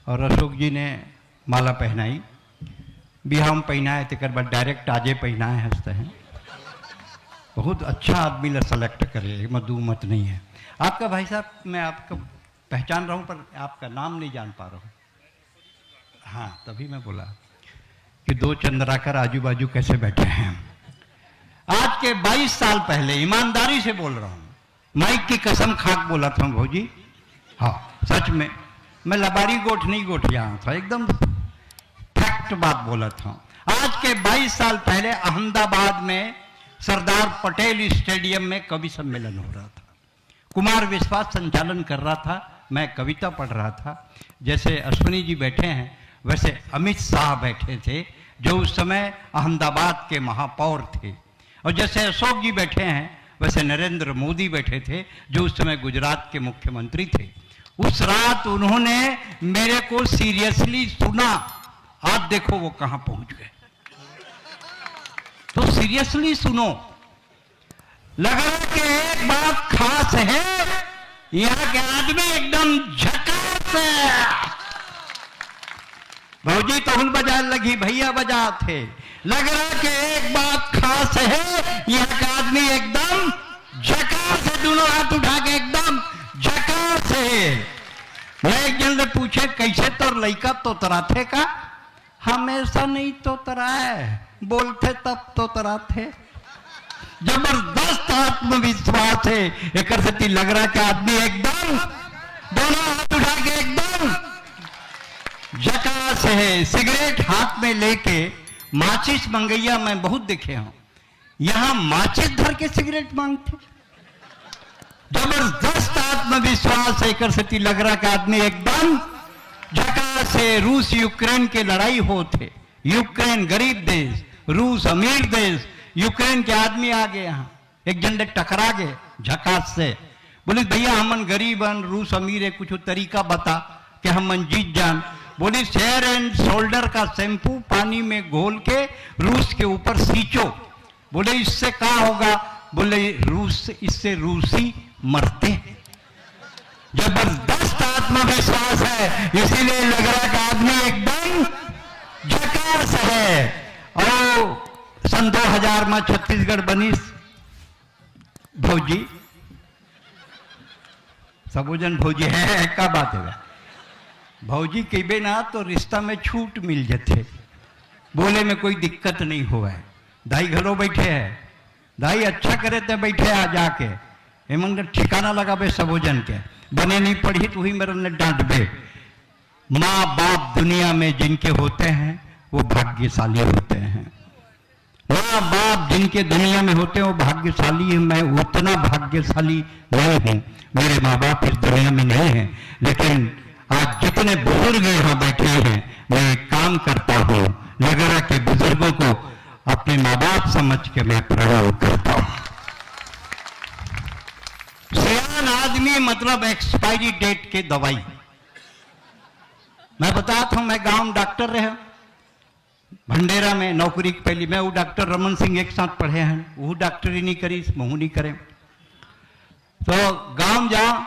और अशोक जी ने माला पहनाई, बिहाम पहनाए, तक बाद डायरेक्ट आजे पहनाए हंसते हैं। बहुत अच्छा आदमी ला सेलेक्ट करे, मधु मत नहीं है। आपका भाई साहब, मैं आपको पहचान रहा हूँ पर आपका नाम नहीं जान पा रहा हूँ। हाँ, तभी मैं बोला कि दो चंद्राकर आजू बाजू कैसे बैठे हैं। आज के 22 साल पहले, ईमानदारी से बोल रहा हूँ, माइक की कसम खाक बोला था भौजी, हाँ सच में, मैं लबारी गोठ नहीं गोठिया था, एकदम फैक्ट बात बोला था। आज के 22 साल पहले अहमदाबाद में सरदार पटेल स्टेडियम में कवि सम्मेलन हो रहा था। कुमार विश्वास संचालन कर रहा था, मैं कविता पढ़ रहा था। जैसे अश्विनी जी बैठे हैं वैसे अमित शाह बैठे थे जो उस समय अहमदाबाद के महापौर थे, और जैसे अशोक जी बैठे हैं वैसे नरेंद्र मोदी बैठे थे जो उस समय गुजरात के मुख्यमंत्री थे। उस रात उन्होंने मेरे को सीरियसली सुना, आज देखो वो कहां पहुंच गए। तो सीरियसली सुनो, लगा कि एक बात खास है, यहां के आदमी एकदम झकास है। भौजी तहुल बजा लगी, भैया बजा थे। लग रहा कि एक बात खास है, यहां का आदमी एकदम झकास है, दोनों हाथ उठा के एकदम झकास है। मैं एक जन से पूछे कैसे तोर लड़का तोतरा थे का? हमेशा नहीं तोतरा है, बोलते तब तोतरा थे। जबरदस्त आत्मविश्वास है, एक से लग रहा कि आदमी एकदम दोनों हाथ उठा के एकदम झकास है। सिगरेट हाथ में लेके, माचिस मंगैया मैं बहुत देखे हूं, यहां माचिस धर के सिगरेट मांगते। जबरदस्त आत्मविश्वास है, एक से लग रहा कि आदमी एकदम झकास है। रूस यूक्रेन के लड़ाई होते, यूक्रेन गरीब देश, रूस अमीर देश, यूक्रेन के आदमी आ गए, यहाँ एक झंडे टकरा गए झकास से। बोले भैया हमन गरीबन, रूस अमीर है, कुछ तरीका बता कि हमन जीत जान। बोले शेयर एंड शोल्डर का शैम्पू पानी में घोल के रूस के ऊपर सींचो। बोले इससे क्या होगा? बोले रूस, इससे रूसी मरते। जबरदस्त आत्मविश्वास है, इसीलिए लग रहा कि आदमी एकदम झकास है। और सन 2000 में छत्तीसगढ़ बनी भौजी, सबोजन भौजी है, क्या बात है भौजी कहे ना तो रिश्ता में छूट मिल जाते, बोले में कोई दिक्कत नहीं हुआ है। दाई घरों बैठे है, दाई अच्छा करे थे बैठे आ जाके, हेमंग ठिकाना लगा बे सबोजन के, बने नहीं पढ़ी तो ही मेरे ने डांट बे। माँ बाप दुनिया में जिनके होते हैं वो भाग्यशाली होते हैं। माँ बाप जिनके दुनिया में होते हैं वो भाग्यशाली है। मैं उतना भाग्यशाली नहीं हूं, मेरे माँ बाप इस दुनिया में नहीं है, लेकिन आज जितने बुजुर्ग यहाँ बैठे हैं मैं एक काम करता हूँ, लग रहा कि बुजुर्गों को अपने माँ बाप समझ के मैं प्रणाम करता हूँ। सियान आदमी मतलब एक्सपायरी डेट के दवाई। मैं बताता हूं, मैं गांव में डॉक्टर रहे, भंडेरा में नौकरी पहली, मैं वो डॉक्टर रमन सिंह एक साथ पढ़े हैं, वो डॉक्टरी नहीं करी, महू नहीं करे। तो गांव जाओ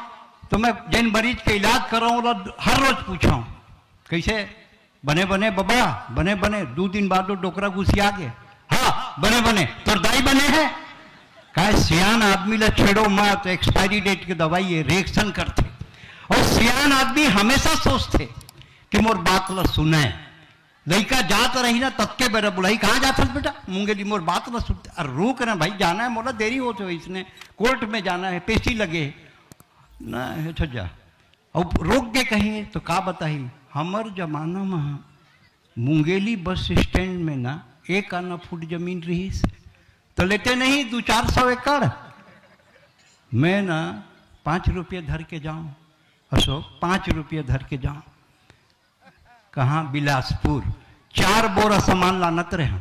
तो मैं जिन मरीज के इलाज कर रहा हूँ हर रोज पूछा हूं कैसे बने बने बाबा, बने बने। 2 दिन बाद डोकरा घुसिया गए, हाँ बने बने, तो दाई बने हैं। कहा सियान आदमी ला छेड़ो मत, एक्सपायरी डेट की दवाई है, रिएक्शन करते। और सियान आदमी हमेशा सोचते कि मोर बात ला सुने। लड़का जात रही ना तत्के बेरा बुलाई, कहाँ जाता बेटा? मूंगेली मोर बात ला सुनते। अरे रुक ना भाई, जाना है, मोला देरी होते हो, इसने कोर्ट में जाना है, पेशी लगे ना है तो जा। अब रोक के कहेंगे तो का बताई, हमार जमाना में मुंगेली बस स्टैंड में ना 1 आना फुट जमीन रही से, तो लेते नहीं 200-400 एकड़। मैं ना 5 रुपये धर के जाऊं, अशोक 5 रुपये धर के जाऊं, कहाँ? बिलासपुर। 4 बोरा सामान लानत रहे,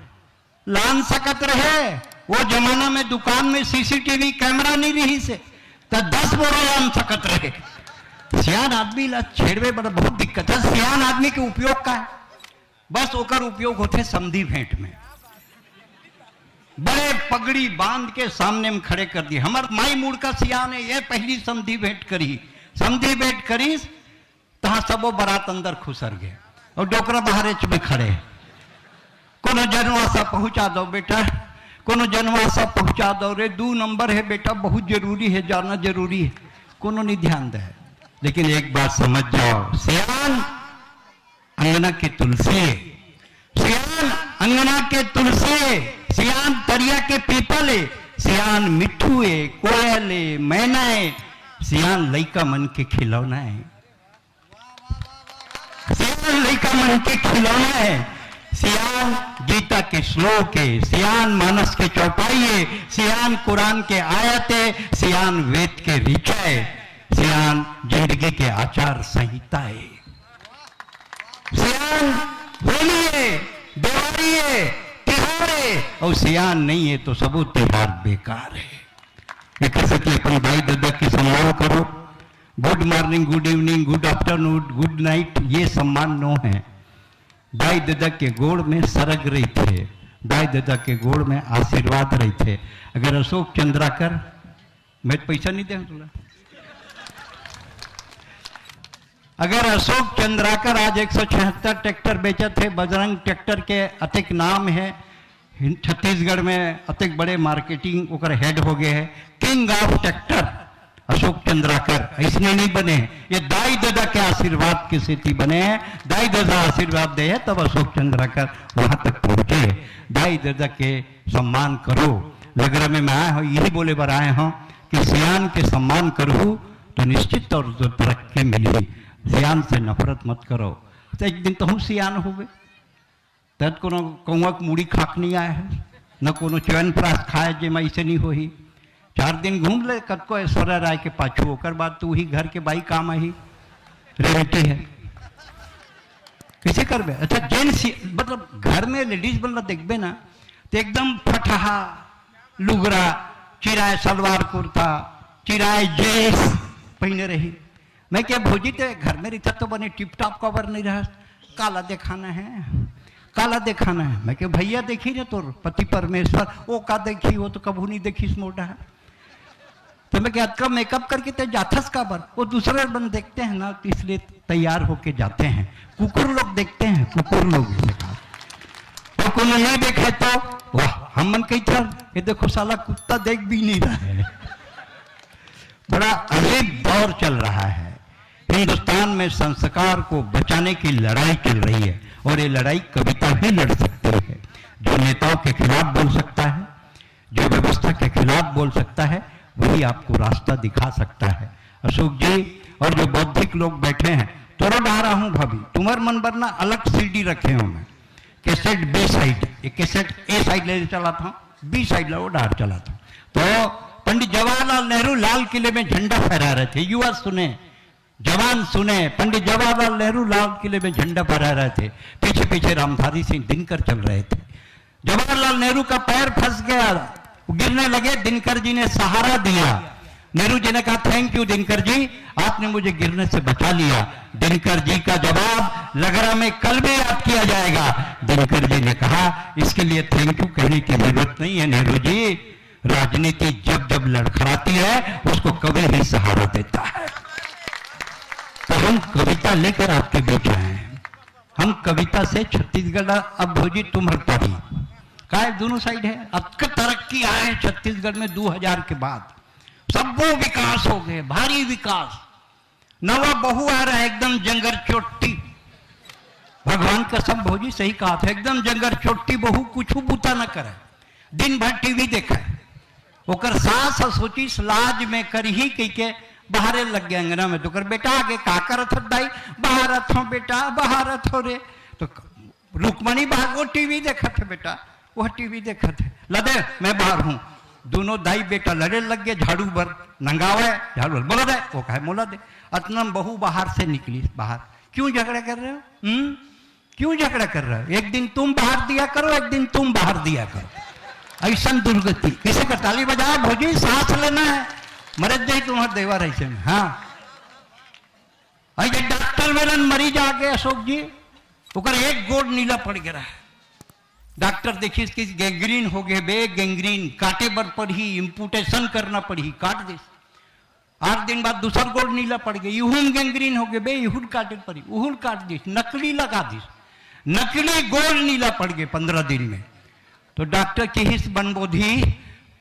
लान सकत रहे। वो जमाना में दुकान में सीसीटीवी कैमरा नहीं रही से, तो 10 बोरा लान सकत रहे। सियान आदमी ला छेड़वे बड़ा बहुत दिक्कत है। सियान आदमी के उपयोग का है, बस ओकर उपयोग होते समधी भेंट में। बड़े पगड़ी बांध के सामने में खड़े कर दिए, हमार माई मूड का सियान है, ये पहली समधी भेंट करी, समधी भेंट करी तहां सबो बारात अंदर खुसर गए और डोकरा बाहर एच में खड़े। कोनो जनवासा पहुंचा दो बेटा, कोनो जनवासा पहुंचा दो रे, 2 नंबर है बेटा, बहुत जरूरी है, जाना जरूरी है। कोनो नहीं ध्यान दे। लेकिन एक बात समझ जाओ, सियान अंगना की तुलसी, सियान अंगना के तुलसी, सियान तरिया के पीपल, सियान मिट्ठू है, कोयल है, मैना है, सियान लइका मन के खिलौना है, सियान लइका मन के खिलौना है, सियान गीता के श्लोक है, सियान मानस के चौपाई है, सियान कुरान के आयत है, सियान वेद के ऋचा है, सियान जिंदगी के आचार संहिता है, सियान होली है, दिवाली है, त्योहार है, और सियान नहीं है तो सबो त्योहार बेकार है। इसलिए अपन भाई दादा की सम्मान करो। Good morning, good evening, good afternoon, good night, ये सम्मान नो है। भाई दादा के गोड़ में सरग रही थे, भाई दादा के गोड़ में आशीर्वाद रही थे। अगर अशोक चंद्राकर, मैं पैसा नहीं दे तुला, अगर अशोक चंद्राकर आज 176 ट्रैक्टर बेचे थे, बजरंग ट्रैक्टर के अतिक नाम है, छत्तीसगढ़ में अतिक बड़े मार्केटिंग ओकर हेड हो गए हैं, king of tractor Ashok Chandrakar इसने नहीं बने, ये दाई दादा के आशीर्वाद की स्थिति बने हैं। दाई दादा आशीर्वाद दे है तब अशोक चंद्राकर वहां तक पहुंचे। दाई दादा के सम्मान करो। लगरा में मैं आया हूं, यही बोले बार आए हूं कि सियान के सम्मान करूं तो निश्चित तौर पर तरक्की मिली। सियान से नफरत मत करो। तो एक दिन तो हम सियान हो गए, तब कोनो कौआ मूड़ी खाक नहीं आया है, न कोनो चैन प्रास खाए जे मैं ऐसे नहीं हो ही। 4 दिन घूम ले कतको ऐश्वर्या राय के पाछू, ओकर बाद तू ही घर के बाई काम आई रेवटी है, कैसे करबे। अच्छा जेंट्स मतलब घर में लेडीज बल्ला देखबे ना तो एकदम फटहा लुगरा, चिराए सलवार कुर्ता, चिराए जींस पहने रही। मैं क्या भोजी थे घर में रहता तो बने टिप टॉप कवर नहीं रहा, काला दिखाना है, काला दिखाना है। मैं क्या भैया देखी ना तो पति परमेश्वर, वो का देखी, वो तो कभी नहीं देखी इस मोटा है। तो मैं क्या कब मेकअप करके तो जाथस का बर, वो दूसरे बन देखते हैं ना तो इसलिए तैयार होके जाते हैं। कुकुर लोग देखते हैं, कुकुर लोग तो को नहीं देखे तो वाह हम मन कही था, ये देखो साला कुत्ता देख भी नहीं रहा है। बड़ा अजीब दौर चल रहा है। हिंदुस्तान में संस्कार को बचाने की लड़ाई चल रही है और ये लड़ाई कविता ही लड़ सकती है। जो नेताओं के खिलाफ बोल सकता है, जो व्यवस्था के खिलाफ बोल सकता है, वही आपको रास्ता दिखा सकता है। अशोक जी और जो बौद्धिक लोग बैठे हैं, तोड़ा डा रहा हूं भाभी, तुम्हार मन वरना अलग सीडी रखे हूं मैं, कैसेट बी साइड, कैसेट ए साइड ले चला था, बी साइड लो डार चला था। तो पंडित जवाहरलाल नेहरू लाल किले में झंडा फहरा रहे थे, युवा सुने, जवान सुने, पंडित जवाहरलाल नेहरू लाल किले में झंडा फहरा रहे थे, पीछे पीछे रामधारी सिंह दिनकर चल रहे थे। जवाहरलाल नेहरू का पैर फंस गया, गिरने लगे, दिनकर जी ने सहारा दिया। नेहरू जी ने कहा थैंक यू दिनकर जी, आपने मुझे गिरने से बचा लिया। दिनकर जी का जवाब लगरा में कल भी याद किया जाएगा। दिनकर जी ने कहा इसके लिए थैंक यू कहने की जरूरत नहीं है नेहरू जी, राजनीति जब जब लड़खड़ाती है उसको कभी भी सहारा देता है। तो हम कविता लेकर आपके बीच आए हैं। हम कविता से छत्तीसगढ़, अब भोजी तुम्हारी पढ़ी का दोनों साइड है, अब तरक्की आए छत्तीसगढ़ में 2000 के बाद, सबको विकास हो गए, भारी विकास। नवा बहू आ रहा है एकदम जंगर चोटी, भगवान का सब भोजी सही कहा था, एकदम जंगर चोटी बहू कुछ बूता न करे, दिन भर टीवी देखा है। ओकर सास सोची लाज में कर ही कही के बाहरे लग गया अंगना में। तो कर बेटा आगे का करत हो दाई, बाहर हो बेटा, बाहर हो रे। तो रुक्मणी भागो टीवी देखा थे बेटा, वह टीवी देखा थे, लदे मैं बाहर हूं। दोनों दाई बेटा लड़े लग गए, झाड़ू भर नंगावे, झाड़ू बोला दे, वो कहे मोला दे। अतनम बहू बाहर से निकली बाहर, क्यों झगड़ा कर रहे हो? क्यों झगड़ा कर रहे हो? एक दिन तुम बाहर दिया करो, एक दिन तुम बाहर दिया करो। ऐसा दुर्गति किसी का ताली बजाए भोजी, सांस लेना है, मरद जाए तुम्हारे देवर ऐसे में। हाँ ऐसे डॉक्टर मेरन मरीज आ गए अशोक जी, ओकर एक गोड़ नीला पड़ गया है। डॉक्टर देखिए इसकी गैंग्रीन हो गए बे, गैंग्रीन काटे बर पड़ी, इम्पुटेशन करना पड़ी, काट दे। 8 दिन बाद दूसर गोड़ नीला पड़ गया, इहुम गैंग्रीन हो गए बे, इहुड काटे पड़ी, उहुड काट दी, नकली लगा दी, नकली गोड़ नीला पड़ गए 15 दिन में। तो डॉक्टर की हिस बनबोधी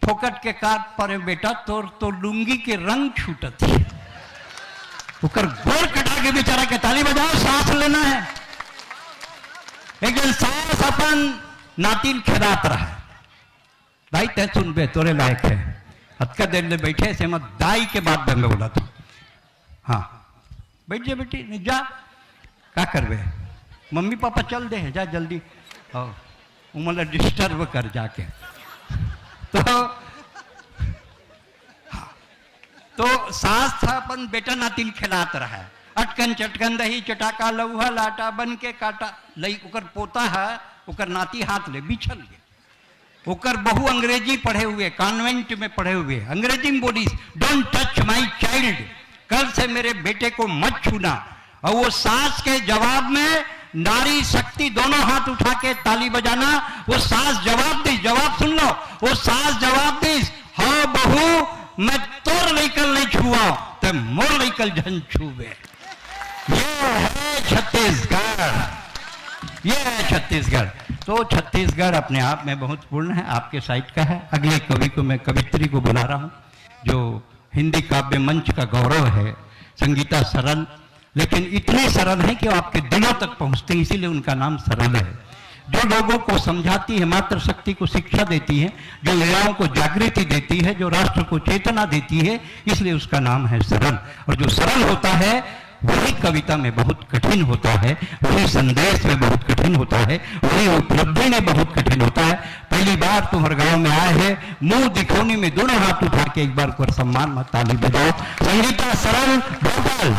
फोकट के काट पड़े बेटा, तो लुंगी के रंग छूटत है, उकर गोड़ कटा के बेचारा के ताली बजाओ, सांस लेना है। एक दिन सांस अपन नातिन खेदात रहा, दाई तय सुन बे तोरे लायक है, अतका देर ले बैठे से मत दाई के बाद में बोला था, हाँ बैठ जा बेटी, जा क्या करबे, मम्मी पापा चल दे जा जल्दी, मतलब डिस्टर्ब कर जाके। तो सास था अपन बेटा नातिन खिलात रहा है, अटकन चटकन दही चटाका लौहा लाटा बन के काटा, लई उकर पोता है, उकर नाती हाथ ले बिछल गए, उकर बहु अंग्रेजी पढ़े हुए, कॉन्वेंट में पढ़े हुए, अंग्रेजी में बोली डोंट टच माई चाइल्ड, कल से मेरे बेटे को मत छूना। और वो सास के जवाब में नारी शक्ति दोनों हाथ उठा के ताली बजाना, वो सास जवाब दी, जवाब सुन लो, वो सास जवाब दी, हाँ बहू मैं तोर लेकर नहीं छुआ तो मोर लेकर झन छुए। ये है छत्तीसगढ़, ये है छत्तीसगढ़। तो छत्तीसगढ़ अपने आप में बहुत पूर्ण है, आपके साइड का है। अगले कवि को मैं कवित्री को बुला रहा हूँ, जो हिंदी काव्य मंच का गौरव है, संगीता सरल, लेकिन इतने सरल है कि आपके दिलों तक पहुंचते हैं, इसीलिए उनका नाम सरल है। जो लोगों को समझाती है, मातृशक्ति को शिक्षा देती है, जो युवाओं को जागृति देती है, जो राष्ट्र को चेतना देती है, इसलिए उसका नाम है सरल। और जो सरल होता है वही कविता में बहुत कठिन होता है, वही संदेश में बहुत कठिन होता है, वही उपलब्धि में बहुत कठिन होता है। पहली बार तुम हर गांव में आए हैं, मुंह दिखौनी में दोनों हाथ उठा के एक बार को सम्मान मत ताली बजाओ। संगीता सरल भोपाल।